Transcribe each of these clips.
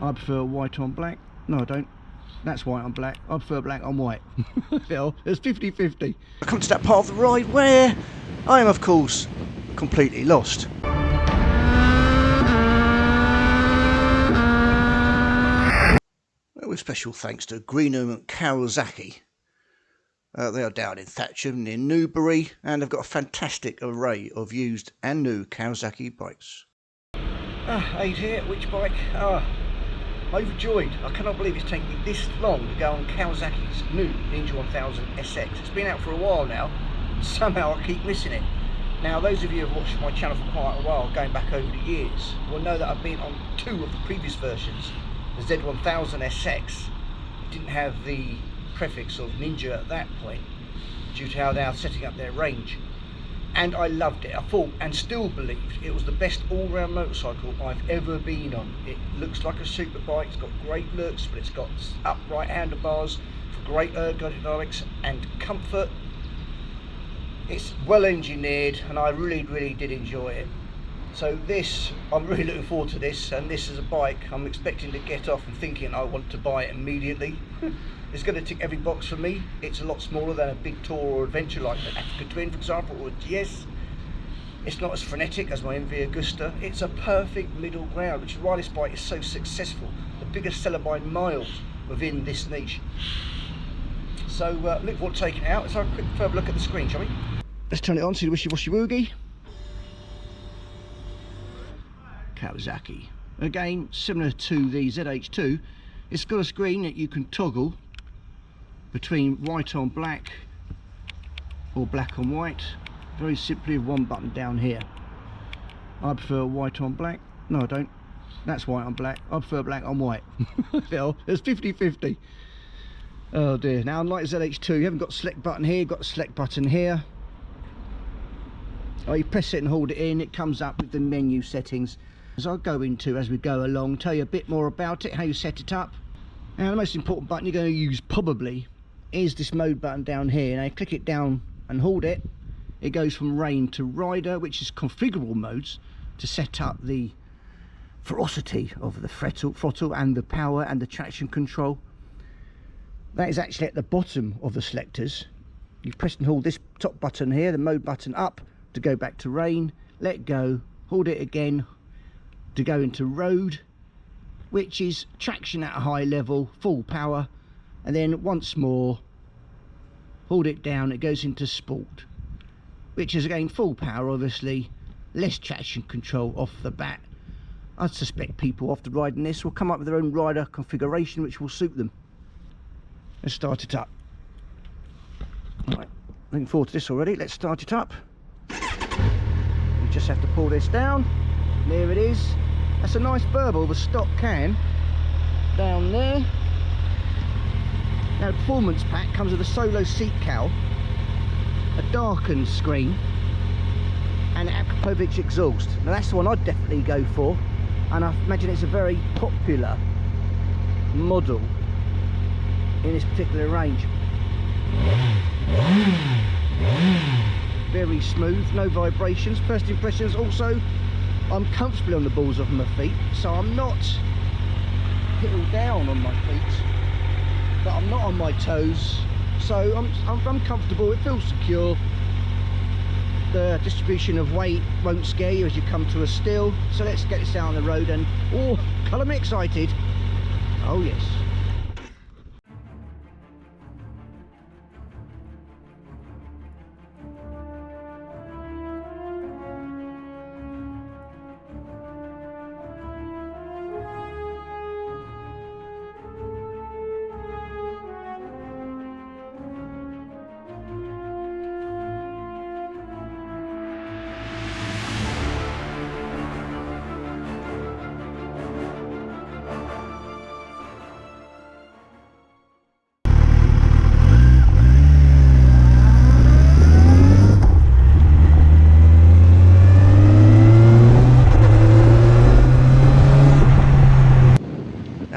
I prefer white on black. No, I don't. That's white on black. I prefer black on white. Well, it's 50-50. I come to that part of the ride where I am, of course, completely lost. With special thanks to Greenham and Kawasaki. They are down in Thatcham near Newbury, and they've got a fantastic array of used and new Kawasaki bikes. Aid here, which bike? I'm overjoyed. I cannot believe it's taken me this long to go on Kawasaki's new Ninja 1000 SX. It's been out for a while now, somehow I keep missing it. Now, those of you who have watched my channel for quite a while, going back over the years, will know that I've been on 2 of the previous versions. The Z1000 SX didn't have the prefix of Ninja at that point, due to how they are setting up their range. And I loved it. I thought and still believed it was the best all-round motorcycle I've ever been on. It looks like a super bike, it's got great looks, but it's got upright handlebars for great ergonomics and comfort. It's well engineered, and I really did enjoy it. So this, I'm really looking forward to this, and this is a bike I'm expecting to get off and thinking I want to buy it immediately. It's going to tick every box for me. It's a lot smaller than a big tour or adventure like the Africa Twin, for example, or a GS. It's not as frenetic as my MV Agusta. It's a perfect middle ground, which is why this bike is so successful. The biggest seller by miles within this niche. So look forward to taking it out. Let's have a quick further look at the screen, shall we? Let's turn it on, see the wishy-washy woogie. Kawasaki. Again, similar to the ZH2, it's got a screen that you can toggle between white on black or black on white, very simply with one button down here. I prefer white on black. No, I don't. That's white on black. I prefer black on white. Well, it's 50-50. Oh dear. Now, unlike ZH2, you haven't got a select button here, you've got a select button here. Oh, you press it and hold it in, it comes up with the menu settings. As I'll go into as we go along, tell you a bit more about it, how you set it up. Now, the most important button you're going to use probably is this mode button down here. Now, you click it down and hold it, it goes from rain to rider, which is configurable modes to set up the ferocity of the throttle and the power and the traction control. That is actually at the bottom of the selectors. You press and hold this top button here, the mode button up, to go back to rain, let go, hold it again to go into road, which is traction at a high level, full power, and then once more hold it down, it goes into sport, which is again full power, obviously less traction control off the bat. I suspect people after riding this will come up with their own rider configuration which will suit them. Let's start it up. Right, looking forward to this already. Let's start it up. We just have to pull this down. There it is. That's a nice burble of a stock can down there. Now, the performance pack comes with a solo seat cowl, a darkened screen, and an Akrapovic exhaust. Now, that's the one I'd definitely go for, and I imagine it's a very popular model in this particular range. Very smooth, no vibrations. First impressions also, I'm comfortably on the balls of my feet, so I'm not heel down on my feet, but I'm not on my toes, so I'm comfortable. It feels secure. The distribution of weight won't scare you as you come to a still. So let's get this down the road and, oh, colour me excited. Oh yes.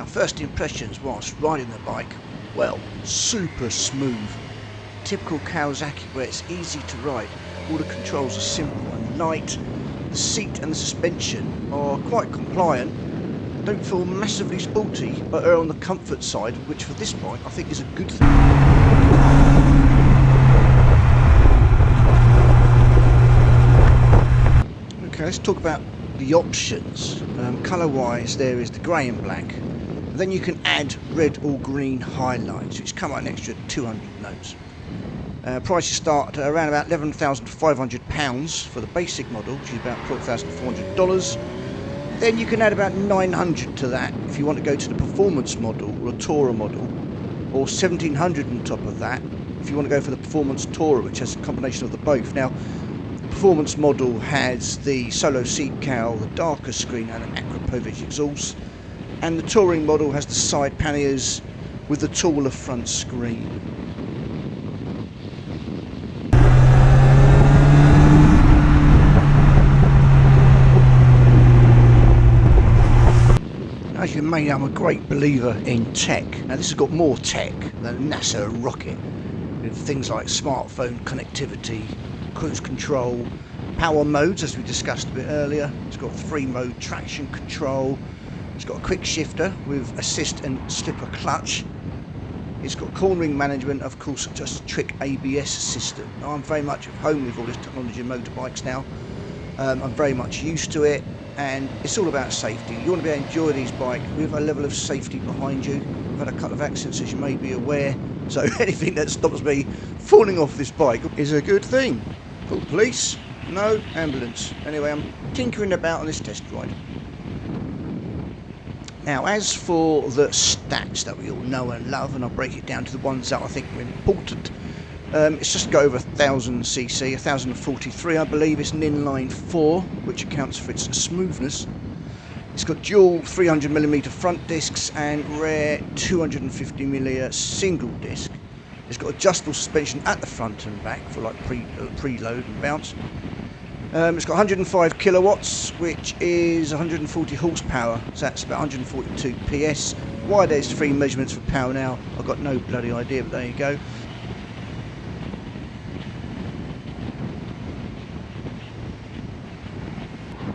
First impressions whilst riding the bike, well, super smooth. Typical Kawasaki, where it's easy to ride. All the controls are simple and light. The seat and the suspension are quite compliant. don't feel massively sporty, but are on the comfort side, which for this bike I think is a good thing. Okay, let's talk about the options. Colour wise, there is the grey and black. Then you can add red or green highlights, which come at an extra 200 notes. Prices start at around about £11,500 for the basic model, which is about $12,400. Then you can add about 900 to that if you want to go to the performance model or a tourer model, or 1700 on top of that if you want to go for the performance tourer, which has a combination of the both. Now, the performance model has the solo seat cowl, the darker screen and an Akrapovic exhaust, and the touring model has the side panniers with the taller front screen. As you may know, I'm a great believer in tech. Now this has got more tech than a NASA rocket, with things like smartphone connectivity, cruise control, power modes as we discussed a bit earlier. It's got 3-mode traction control. It's got a quick shifter with assist and slipper clutch. It's got cornering management, of course, just a trick ABS system. Now, I'm very much at home with all this technology in motorbikes now. I'm very much used to it, and it's all about safety. You want to be able to enjoy these bikes with a level of safety behind you. I've had a couple of accidents, as you may be aware, so anything that stops me falling off this bike is a good thing. Call police, no ambulance. Anyway, I'm tinkering about on this test ride. Now, as for the stats that we all know and love, and I'll break it down to the ones that I think are important. It's just go over 1000cc, 1043 I believe. It's an inline 4, which accounts for its smoothness. It's got dual 300mm front discs and rear 250mm single disc. It's got adjustable suspension at the front and back for like preload and bounce. It's got 105 kilowatts, which is 140 horsepower, so that's about 142 PS. Why there's 3 measurements for power now, I've got no bloody idea, but there you go.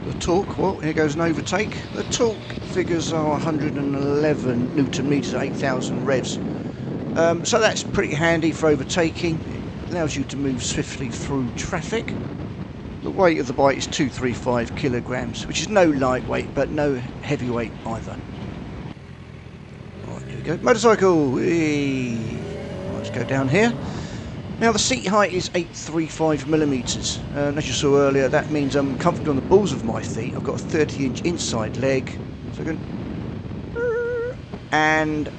The torque, well, here goes an overtake. The torque figures are 111 newton meters at 8,000 revs. So that's pretty handy for overtaking. It allows you to move swiftly through traffic. The weight of the bike is 235 kilograms, which is no lightweight, but no heavyweight either. Right, here we go. Motorcycle! Whee. Let's go down here. Now the seat height is 835mm. As you saw earlier, that means I'm comfortable on the balls of my feet. I've got a 30-inch inside leg. And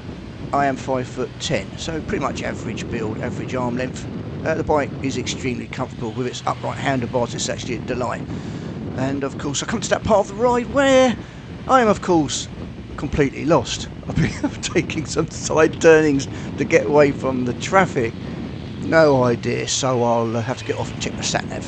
I am 5'10", so pretty much average build, average arm length. The bike is extremely comfortable with its upright handlebars. It's actually a delight. And of course I come to that part of the ride where I am of course completely lost. I've been taking some side turnings to get away from the traffic. No idea, so I'll have to get off and check the sat-nav.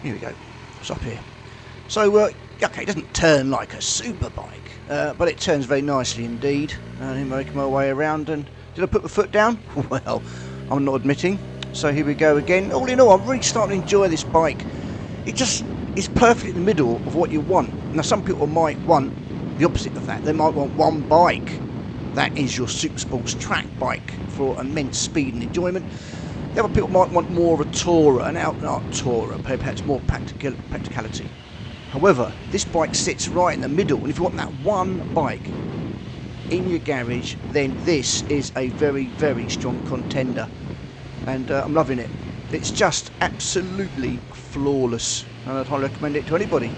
Here we go, it's up here. So, okay, it doesn't turn like a super bike, but it turns very nicely indeed. I'm making my way around, and did I put my foot down? Well, I'm not admitting. So here we go again. All in all, I'm really starting to enjoy this bike. It just is perfect in the middle of what you want. Now, some people might want the opposite of that. They might want one bike that is your super sports track bike for immense speed and enjoyment. The other people might want more of a tourer, an out-and-out tourer, perhaps more practicality. However, this bike sits right in the middle, and if you want that one bike in your garage, then this is a very, very strong contender, and I'm loving it. It's just absolutely flawless, and I'd highly recommend it to anybody.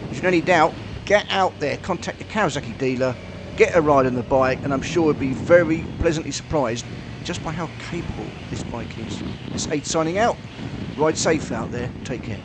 If you're in any doubt, get out there, contact your Kawasaki dealer, get a ride on the bike, and I'm sure you'll be very pleasantly surprised just by how capable this bike is. It's Aid signing out. Ride safe out there. Take care.